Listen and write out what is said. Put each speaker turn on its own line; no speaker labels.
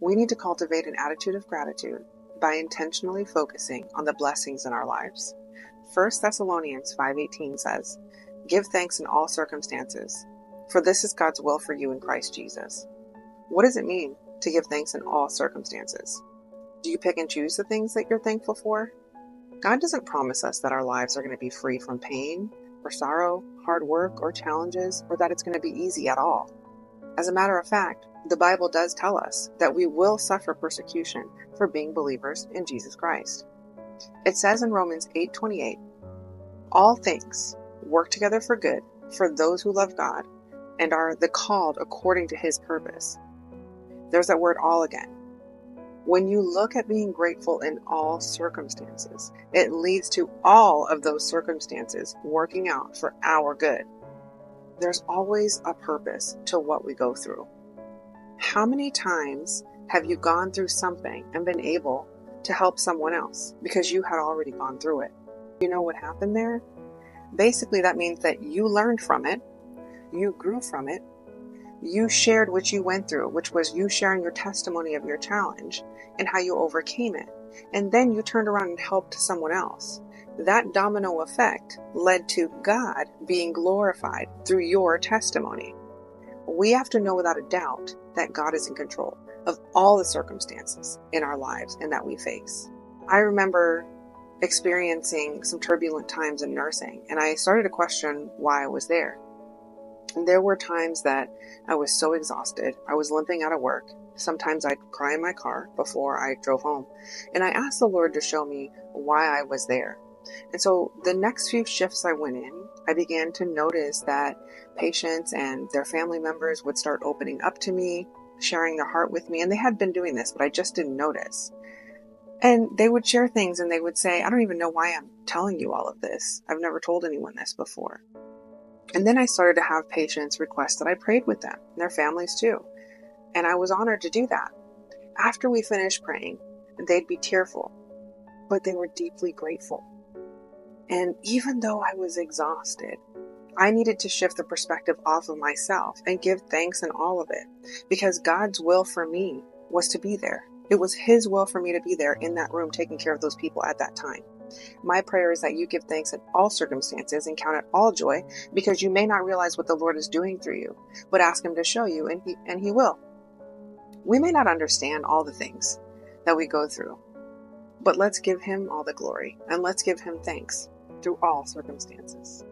We need to cultivate an attitude of gratitude by intentionally focusing on the blessings in our lives. 1 Thessalonians 5:18 says, "Give thanks in all circumstances, for this is God's will for you in Christ Jesus." What does it mean to give thanks in all circumstances? Do you pick and choose the things that you're thankful for? God doesn't promise us that our lives are going to be free from pain or sorrow, hard work or challenges, or that it's going to be easy at all. As a matter of fact, the Bible does tell us that we will suffer persecution for being believers in Jesus Christ. It says in Romans 8:28, "All things work together for good for those who love God and are the called according to his purpose." There's that word all again. When you look at being grateful in all circumstances, it leads to all of those circumstances working out for our good. There's always a purpose to what we go through. How many times have you gone through something and been able to help someone else because you had already gone through it? You know what happened there? Basically, that means that you learned from it, you grew from it, you shared what you went through, which was you sharing your testimony of your challenge and how you overcame it. And then you turned around and helped someone else. That domino effect led to God being glorified through your testimony. We have to know without a doubt that God is in control of all the circumstances in our lives and that we face. I remember experiencing some turbulent times in nursing, and I started to question why I was there. And there were times that I was so exhausted. I was limping out of work. Sometimes I'd cry in my car before I drove home. And I asked the Lord to show me why I was there. And so the next few shifts I went in, I began to notice that patients and their family members would start opening up to me, sharing their heart with me. And they had been doing this, but I just didn't notice. And they would share things and they would say, "I don't even know why I'm telling you all of this. I've never told anyone this before." And then I started to have patients request that I prayed with them and their families too. And I was honored to do that. After we finished praying, they'd be tearful, but they were deeply grateful. And even though I was exhausted, I needed to shift the perspective off of myself and give thanks in all of it, because God's will for me was to be there. It was his will for me to be there in that room taking care of those people at that time. My prayer is that you give thanks in all circumstances and count it all joy, because you may not realize what the Lord is doing through you, but ask him to show you, and he will. We may not understand all the things that we go through, but let's give him all the glory and let's give him thanks through all circumstances.